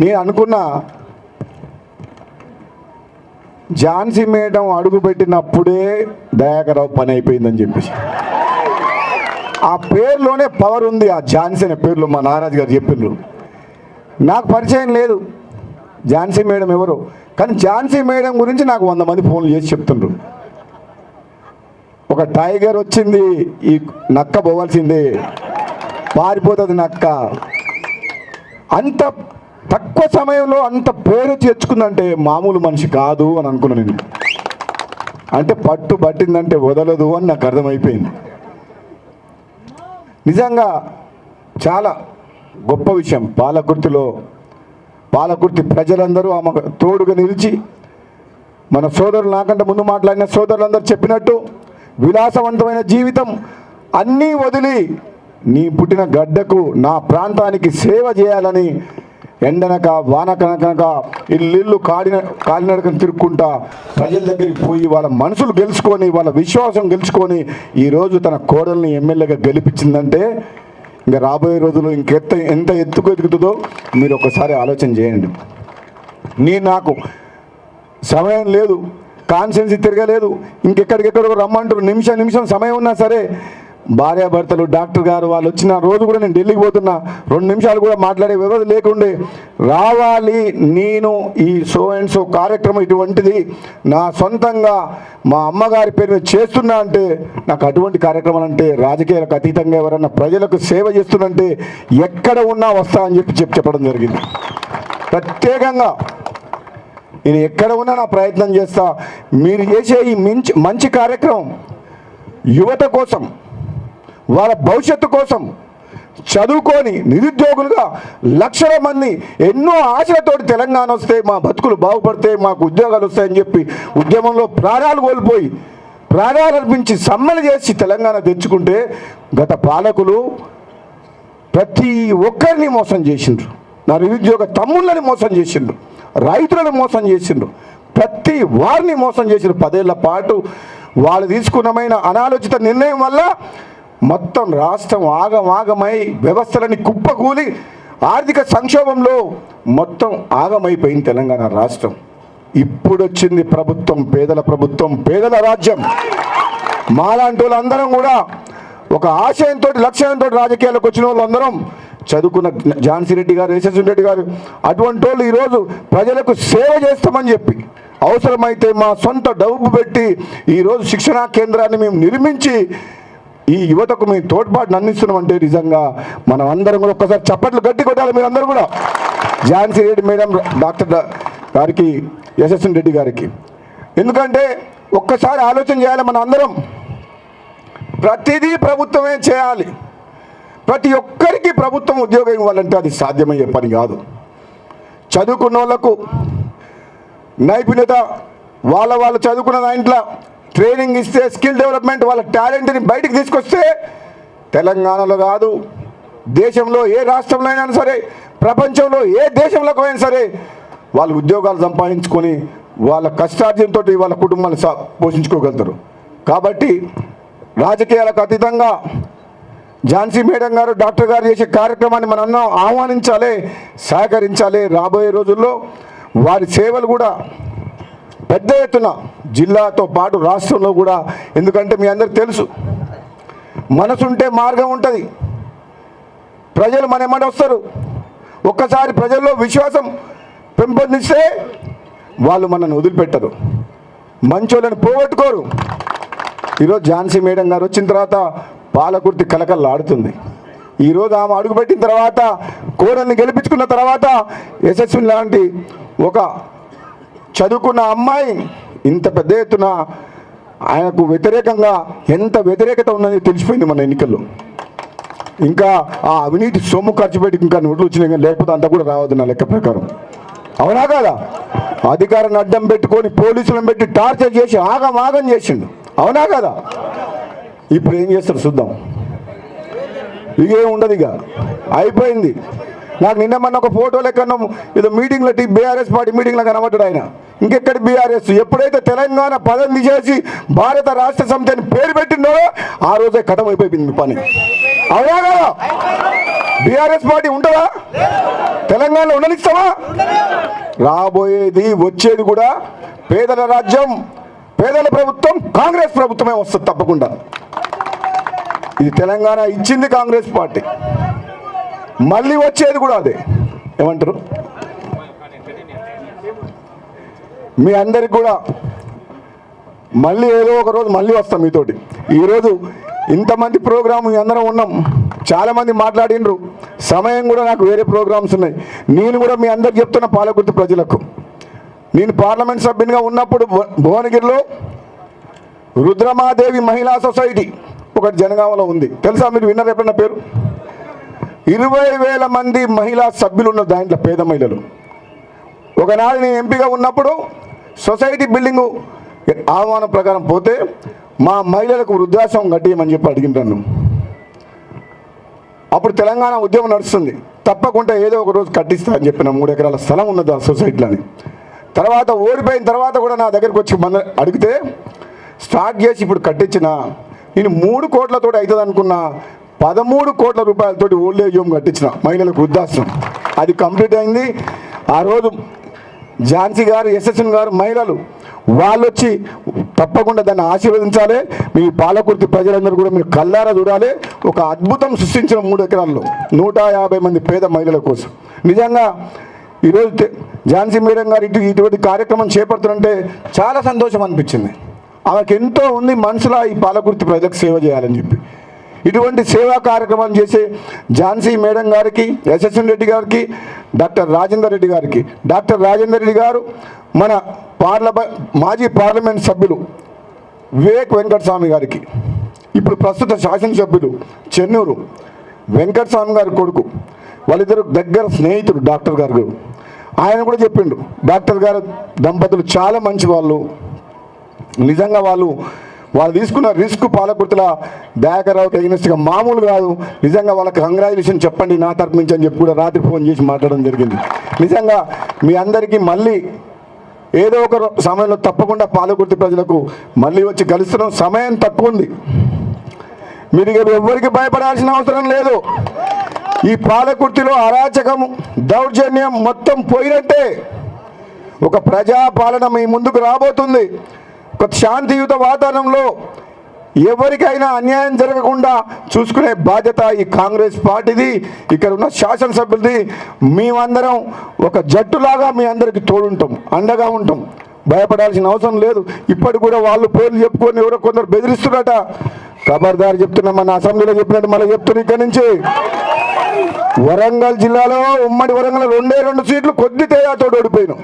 నేను అనుకున్నా ఝాన్సీ మేడం అడుగు పెట్టినప్పుడే దయాకర్రావు పని అయిపోయిందని చెప్పేసి ఆ పేరులోనే పవర్ ఉంది. ఆ ఝాన్సీ అనే పేరులో మా నారాజు గారు చెప్పిండ్రు. నాకు పరిచయం లేదు ఝాన్సీ మేడం ఎవరు, కానీ ఝాన్సీ మేడం గురించి నాకు 100 మంది ఫోన్లు చేసి చెప్తుండ్రు. ఒక టైగర్ వచ్చింది, ఈ నక్క పోవాల్సిందే, పారిపోతుంది నక్క. అంత తక్కువ సమయంలో అంత పేరు తెచ్చుకుందంటే మామూలు మనిషి కాదు అని అనుకున్నాను నేను. అంటే పట్టు పట్టిందంటే వదలదు అని నాకు అర్థమైపోయింది. నిజంగా చాలా గొప్ప విషయం. పాలకుర్తి ప్రజలందరూ ఆమె తోడుగా నిలిచి, మన సోదరులు నాకంటే ముందు మాట్లాడిన సోదరులందరూ చెప్పినట్టు విలాసవంతమైన జీవితం అన్నీ వదిలి నీ పుట్టిన గడ్డకు నా ప్రాంతానికి సేవ చేయాలని ఎండనక వానకనక ఇల్లు కాలినడకను తిరుక్కుంటా ప్రజల దగ్గరికి పోయి వాళ్ళ మనసులు గెలుచుకొని వాళ్ళ విశ్వాసం గెలుచుకొని ఈరోజు తన కోడల్ని ఎమ్మెల్యేగా గెలిపించిందంటే ఇంకా రాబోయే రోజులు ఎంత ఎత్తుకు ఎదుగుతుందో మీరు ఒకసారి ఆలోచన చేయండి. నాకు సమయం లేదు, కాన్స్టిట్యున్సీ తిరగలేదు, ఇంకెక్కడికెక్కడికో రమ్మంటారు, నిమిషం సమయం ఉన్నా సరే భార్యాభర్తలు డాక్టర్ గారు వాళ్ళు వచ్చిన రోజు కూడా నేను ఢిల్లీకి పోతున్నా, 2 నిమిషాలు కూడా మాట్లాడే వ్యవధి లేకుండే రావాలి. నేను ఈ సో అండ్ సో కార్యక్రమం ఇటువంటిది నా సొంతంగా మా అమ్మగారి పేరు మీద చేస్తున్నా అంటే, నాకు అటువంటి కార్యక్రమాలు అంటే రాజకీయాలకు అతీతంగా ఎవరన్నా ప్రజలకు సేవ చేస్తున్నంటే ఎక్కడ ఉన్నా వస్తా అని చెప్పడం జరిగింది. ప్రత్యేకంగా నేను ఎక్కడ ఉన్నా నా ప్రయత్నం చేస్తా. మీరు చేసే ఈ మంచి కార్యక్రమం యువత కోసం, వాళ్ళ భవిష్యత్తు కోసం, చదువుకొని నిరుద్యోగులుగా లక్షల మంది ఎన్నో ఆశలతోటి తెలంగాణ వస్తే మా బతుకులు బాగుపడితే మాకు ఉద్యోగాలు వస్తాయని చెప్పి ఉద్యమంలో ప్రాణాలు కోల్పోయి ప్రాణాలు అర్పించి సమ్మెలు చేసి తెలంగాణ తెచ్చుకుంటే గత పాలకులు ప్రతి ఒక్కరిని మోసం చేసిండ్రు. నా నిరుద్యోగ తమ్ముళ్ళని మోసం చేసిండ్రు, రైతులను మోసం చేసిండ్రు, ప్రతి వారిని మోసం చేసిండ్రు. 10 ఏళ్ల పాటు వాళ్ళు తీసుకున్నమైన అనాలోచిత నిర్ణయం వల్ల మొత్తం రాష్ట్రం ఆగమై వ్యవస్థలని కుప్పకూలి ఆర్థిక సంక్షోభంలో మొత్తం ఆగమైపోయింది తెలంగాణ రాష్ట్రం. ఇప్పుడు వచ్చింది ప్రభుత్వం, పేదల ప్రభుత్వం, పేదల రాజ్యం. మాలాంటి వాళ్ళందరం కూడా ఒక ఆశయంతో లక్ష్యంతో రాజకీయాలకు వచ్చిన వాళ్ళందరం చదువుకున్న ఝాన్సీ రెడ్డి గారు, యశస్విని రెడ్డి గారు అటువంటి వాళ్ళు ఈరోజు ప్రజలకు సేవ చేస్తామని చెప్పి అవసరమైతే మా సొంత డబ్బు పెట్టి ఈరోజు శిక్షణా కేంద్రాన్ని మేము నిర్మించి ఈ యువతకు మేము తోడ్పాటును అందిస్తున్నామంటే నిజంగా మనం అందరం కూడా ఒక్కసారి చప్పట్లు గట్టి కొట్టాలి. మీరు అందరూ కూడా ఝాన్సీ రెడ్డి మేడం, డాక్టర్ గారికి, యశస్విని రెడ్డి గారికి. ఎందుకంటే ఒక్కసారి ఆలోచన చేయాలి, మన అందరం ప్రతిదీ ప్రభుత్వమే చేయాలి. ప్రతి ఒక్కరికి ప్రభుత్వం ఉద్యోగం ఇవ్వాలంటే అది సాధ్యమయ్యే పని కాదు. చదువుకున్న వాళ్ళకు నైపుణ్యత, వాళ్ళు చదువుకున్న దాంట్లో ట్రైనింగ్ ఇస్తే, స్కిల్ డెవలప్మెంట్, వాళ్ళ టాలెంట్ని బయటికి తీసుకొస్తే తెలంగాణలో కాదు దేశంలో ఏ రాష్ట్రంలో అయినా సరే, ప్రపంచంలో ఏ దేశంలోకి అయినా సరే వాళ్ళు ఉద్యోగాలు సంపాదించుకొని వాళ్ళ కష్టార్జనతో వాళ్ళ కుటుంబాన్ని పోషించుకోగలుగుతారు. కాబట్టి రాజకీయాలకు అతీతంగా ఝాన్సీ మేడం గారు, డాక్టర్ గారు చేసే కార్యక్రమాన్ని మనం ఆహ్వానించాలి, సహకరించాలి. రాబోయే రోజుల్లో వారి సేవలు కూడా పెద్ద ఎత్తున జిల్లాతో పాటు రాష్ట్రంలో కూడా, ఎందుకంటే మీ అందరికి తెలుసు మనసుంటే మార్గం ఉంటుంది. ప్రజలు మన ఎమ్మటి వస్తారు. ఒక్కసారి ప్రజల్లో విశ్వాసం పెంపొందిస్తే వాళ్ళు మనల్ని వదిలిపెట్టరు, మంచోళ్ళని పోగొట్టుకోరు. ఈరోజు ఝాన్సీ మేడం గారు వచ్చిన తర్వాత పాలకుర్తి కలకల్లాడుతుంది. ఈరోజు ఆమె అడుగుపెట్టిన తర్వాత, కోడల్ని గెలిపించుకున్న తర్వాత యశస్విని లాంటి ఒక చదువుకున్న అమ్మాయి ఇంత పెద్ద ఎత్తున ఆయనకు వ్యతిరేకంగా ఎంత వ్యతిరేకత ఉన్నది తెలిసిపోయింది మన ఎన్నికల్లో. ఇంకా ఆ అవినీతి సొమ్ము ఖర్చు పెట్టి ఇంకా నోట్లు వచ్చినాయి, లేకపోతే అంతా కూడా రావద్దు నా లెక్క ప్రకారం. అవునా కాదా? అధికారాన్ని అడ్డం పెట్టుకొని పోలీసులను పెట్టి టార్చర్ చేసి ఆగం చేసిండు. అవునా కదా? ఇప్పుడు ఏం చేస్తారు చూద్దాం. ఇదే ఉండదు, ఇక అయిపోయింది. నాకు నిన్న మొన్న ఒక ఫోటో లెక్కన ఏదో మీటింగ్లో బీఆర్ఎస్ పార్టీ మీటింగ్లో కనబడ్డాడు ఆయన. ఇంకెక్కడి బీఆర్ఎస్? ఎప్పుడైతే తెలంగాణ పదం తీసేసి భారత రాష్ట్ర సమితి అని పేరు పెట్టిందో ఆ రోజే కథం అయిపోయింది మీ పని. అవునా కదా? బీఆర్ఎస్ పార్టీ ఉంటుందా? తెలంగాణలో ఉండనిస్తావా? రాబోయేది వచ్చేది కూడా పేదల రాజ్యం, పేదల ప్రభుత్వం, కాంగ్రెస్ ప్రభుత్వమే వస్తుంది తప్పకుండా. ఇది తెలంగాణ ఇచ్చింది కాంగ్రెస్ పార్టీ, మళ్ళీ వచ్చేది కూడా అదే. ఏమంటారు? మీ అందరికి కూడా మళ్ళీ ఏదో ఒక రోజు మళ్ళీ వస్తాం మీతోటి. ఈరోజు ఇంతమంది ప్రోగ్రాం మీ అందరం ఉన్నాం, చాలామంది మాట్లాడినరు, సమయం కూడా నాకు వేరే ప్రోగ్రామ్స్ ఉన్నాయి. నేను కూడా మీ అందరికి చెప్తున్న పాలకుర్తి ప్రజలకు, నేను పార్లమెంట్ సభ్యునిగా ఉన్నప్పుడు భువనగిరిలో రుద్రమాదేవి మహిళా సొసైటీ ఒకటి జనగామలో ఉంది, తెలుసా? మీరు విన్నారు ఎప్పుడన్నా పేరు? 20,000 మంది మహిళా సభ్యులు ఉన్న దాంట్లో పేద మహిళలు. ఒకనాడు నేను ఎంపీగా ఉన్నప్పుడు సొసైటీ బిల్డింగు ఆహ్వానం ప్రకారం పోతే మా మహిళలకు వృద్ధాశ్రమం కట్టియమని చెప్పి అడిగినాను. అప్పుడు తెలంగాణ ఉద్యమం నడుస్తుంది, తప్పకుండా ఏదో ఒక రోజు కట్టిస్తా అని చెప్పిన. 3 ఎకరాల స్థలం ఉన్నది ఆ సొసైటీలని. తర్వాత ఓడిపోయిన తర్వాత కూడా నా దగ్గరికి వచ్చి అడిగితే స్టార్ట్ చేసి ఇప్పుడు కట్టించిన నేను 3 కోట్లతో అవుతుంది అనుకున్న, 13 కోట్ల రూపాయలతోటి ఓల్డేజ్ హోమ్ కట్టించిన మహిళలకు వృద్ధాశ్రమం. అది కంప్లీట్ అయింది. ఆ రోజు ఝాన్సీ గారు, ఎస్ఎస్ఎన్ గారు మహిళలు వాళ్ళు వచ్చి తప్పకుండా దాన్ని ఆశీర్వదించాలి. మీ పాలకుర్తి ప్రజలందరూ కూడా మీరు కళ్ళారా చూడాలి. ఒక అద్భుతం సృష్టించిన 3 ఎకరాల్లో 150 మంది పేద మహిళల కోసం. నిజంగా ఈరోజు ఝాన్సీ మేడం గారు ఇటువంటి కార్యక్రమం చేపడుతుంటే చాలా సంతోషం అనిపించింది. ఆమెకు ఎంతో ఉంది మనసులో ఈ పాలకుర్తి ప్రజలకు సేవ చేయాలని చెప్పి. ఇటువంటి సేవా కార్యక్రమం చేసే ఝాన్సీ మేడం గారికి, ఎస్ఎస్ఎన్ రెడ్డి గారికి, డాక్టర్ రాజేందర్ రెడ్డి గారికి, డాక్టర్ రాజేందర్ రెడ్డి గారు మన మాజీ పార్లమెంట్ సభ్యులు వివేక్ వెంకటస్వామి గారికి, ఇప్పుడు ప్రస్తుత శాసనసభ్యులు చెన్నూరు వెంకటస్వామి గారి కొడుకు, వాళ్ళిద్దరు దగ్గర స్నేహితుడు డాక్టర్ గారు. ఆయన కూడా చెప్పిండు, డాక్టర్ గారు దంపతులు చాలా మంచి వాళ్ళు, నిజంగా వాళ్ళు తీసుకున్న రిస్క్ పాలకుర్తిల దయాకర్రావుకి ఎగ్నెస్ట్గా మామూలు కాదు. నిజంగా వాళ్ళకి కంగ్రాచులేషన్ చెప్పండి నా తరపు నుంచి అని చెప్పి కూడా రాత్రి ఫోన్ చేసి మాట్లాడడం జరిగింది. నిజంగా మీ అందరికీ మళ్ళీ ఏదో ఒక సమయంలో తప్పకుండా పాలకుర్తి ప్రజలకు మళ్ళీ వచ్చి కలుస్తున్నాం. సమయం తక్కువ ఉంది, మీరు ఎవరికి భయపడాల్సిన అవసరం లేదు. ఈ పాలకుర్తిలో అరాచకం, దౌర్జన్యం మొత్తం పోయినట్టే. ఒక ప్రజాపాలన మీ ముందుకు రాబోతుంది. ఒక శాంతియుత వాతావరణంలో ఎవరికైనా అన్యాయం జరగకుండా చూసుకునే బాధ్యత ఈ కాంగ్రెస్ పార్టీది, ఇక్కడ ఉన్న శాసనసభ్యులది. మేమందరం ఒక జట్టులాగా మీ అందరికీ తోడుంటాం, అండగా ఉంటాం, భయపడాల్సిన అవసరం లేదు. ఇప్పటి కూడా వాళ్ళు పేర్లు చెప్పుకొని ఎవరో కొందరు బెదిరిస్తున్నారట. ఖబర్దారు చెప్తున్నా, మన అసెంబ్లీలో చెప్పినట్టు మళ్ళీ చెప్తున్నా. ఇక్కడి నుంచి వరంగల్ జిల్లాలో ఉమ్మడి వరంగల్ 2 సీట్లు కొద్ది తేడాతో ఓడిపోయినాం.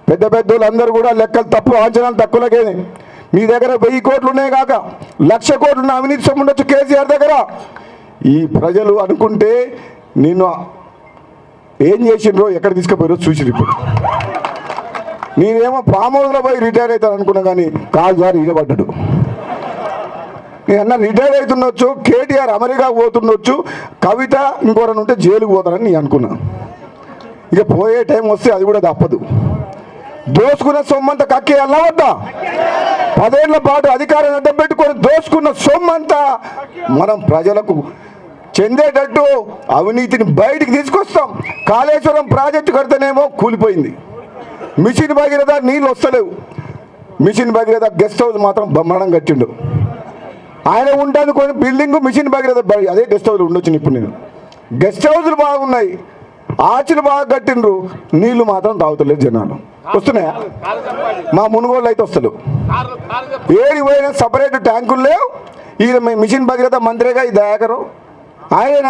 పెద్ద పెద్దోళ్ళు అందరూ కూడా లెక్కలు తప్పు, అంచనాలు తక్కువలకేది. మీ దగ్గర 1000 కోట్లు ఉన్నాయి కాక 1,00,000 కోట్లు అవినీతి సొమ్ము ఉండొచ్చు కేసీఆర్ దగ్గర. ఈ ప్రజలు అనుకుంటే నిన్ను ఏం చేసిండ్రో, ఎక్కడ తీసుకుపోయారో చూసిరు. ఇప్పుడు నేనేమో ఫామ్ హౌస్లో పోయి రిటైర్ అవుతాను అనుకున్నా, కానీ కాదు సార్ ఇడబడ్డాడు. నేనన్నా రిటైర్ అవుతుండొచ్చు, కేటీఆర్ అమెరికా పోతుండొచ్చు, కవిత ఇంకోరని ఉంటే జైలుకు పోతానని నేను అనుకున్నా. ఇక పోయే టైం వస్తే అది కూడా తప్పదు. దోసుకున్న సొమ్మంతా కక్కేయాలా వద్దా? 10 ఏళ్ల పాటు అధికారాన్ని అడ్డం పెట్టుకొని దోసుకున్న సొమ్మంతా మనం ప్రజలకు చెందేటట్టు అవినీతిని బయటికి తీసుకొస్తాం. కాళేశ్వరం ప్రాజెక్టు కడితేనేమో కూలిపోయింది, మిషన్ భగీరథ నీళ్ళు వస్తలేవు. మిషన్ భగీరథ గెస్ట్ హౌస్ మాత్రం బ్రహ్మాండం కట్టిండు. ఆయన ఉంటుంది కొన్ని బిల్డింగ్ మిషన్ భగీరథ అదే గెస్ట్ హౌస్లు ఉండొచ్చు. ఇప్పుడు నేను గెస్ట్ హౌస్లు బాగున్నాయి, ఆర్చిలు బాగా కట్టిండ్రు, నీళ్లు మాత్రం తాగుతలేదు జనాలు. వస్తున్నాయా? మా మునుగోళ్ళు అయితే వస్తలేవు. ఏడి పోయినా సపరేట్ ట్యాంకులు లేవు. ఈ మిషన్ భగీరథ మంత్రిగా ఈ దయాకరు ఆయన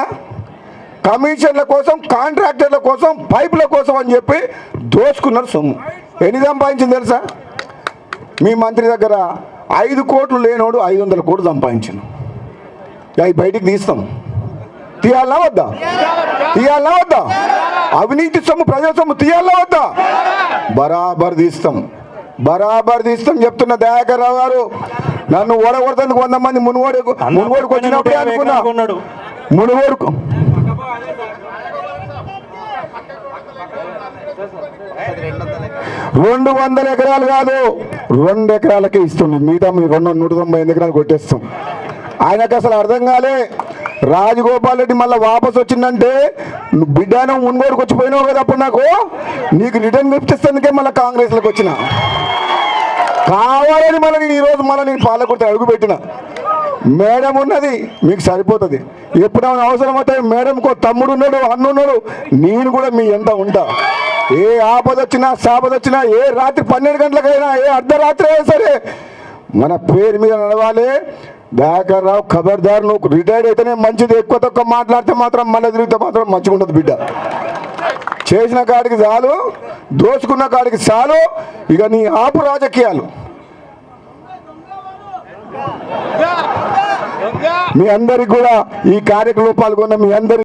కమిషన్ల కోసం, కాంట్రాక్టర్ల కోసం, పైపుల కోసం అని చెప్పి దోచుకున్నారు సొమ్ము. ఎన్ని సంపాదించింది తెలుసా? మీ మంత్రి దగ్గర 5 కోట్లు లేనోడు 500 కోట్లు సంపాదించాను. అవి బయటికి తీస్తాం. తీయాలా వద్దా? తీయాలా వద్దా? అవినీతి సొమ్ము, ప్రజల సొమ్ము తీయాలా వద్దా? బరాబర్ తీస్తాం, బరాబర్ తీస్తాం చెప్తున్న దయాకర్ రావు గారు. నన్ను ఓడగొడతానికి 100 మంది మునుగోడుకు వచ్చినప్పుడే అనుకున్నా. మునుగోడుకు 200 ఎకరాలు కాదు, 2 ఎకరాలకే ఇస్తుంది. మిగతా 198 ఎకరాలు కొట్టేస్తాం. ఆయనకు అసలు అర్థం కాలే. రాజగోపాల్ రెడ్డి మళ్ళీ వాపస్ వచ్చిందంటే నువ్వు బిడ్డానం మున్గోడుకు వచ్చిపోయినావు కదా, అప్పుడు నాకు నీకు రిటర్న్ గిఫ్ట్ ఇస్తేందుకే మళ్ళీ కాంగ్రెస్లోకి వచ్చిన. కావాలని మళ్ళీ ఈరోజు మళ్ళీ నేను పాలకుర్తి అడుగు పెట్టిన. మేడం ఉన్నది మీకు సరిపోతుంది. ఎప్పుడైనా అవసరం అయితే మేడంకో తమ్ముడు ఉన్నాడు, అన్నున్నాడు, నేను కూడా మీ ఎంత ఉంటా. ఏ ఆపద వచ్చినా సాపద వచ్చినా, ఏ రాత్రి 12 గంటలకైనా, ఏ అర్ధరాత్రి అయినా సరే మన పేరు మీద నడవాలి. దయాకర్ రావు ఖబర్దార్, నువ్వు రిటైర్డ్ అయితేనే మంచిది. ఎక్కువ తక్కువ మాట్లాడితే మాత్రం మళ్ళీ తిరిగితే మాత్రం మంచిగా ఉంటుంది బిడ్డ. చేసిన కాడికి చాలు, దోచుకున్న కాడికి చాలు. ఇక నీ ఆపు రాజకీయాలు. మీ అందరికి కూడా ఈ కార్యక్రమంలో పాల్గొన్న మీ అందరి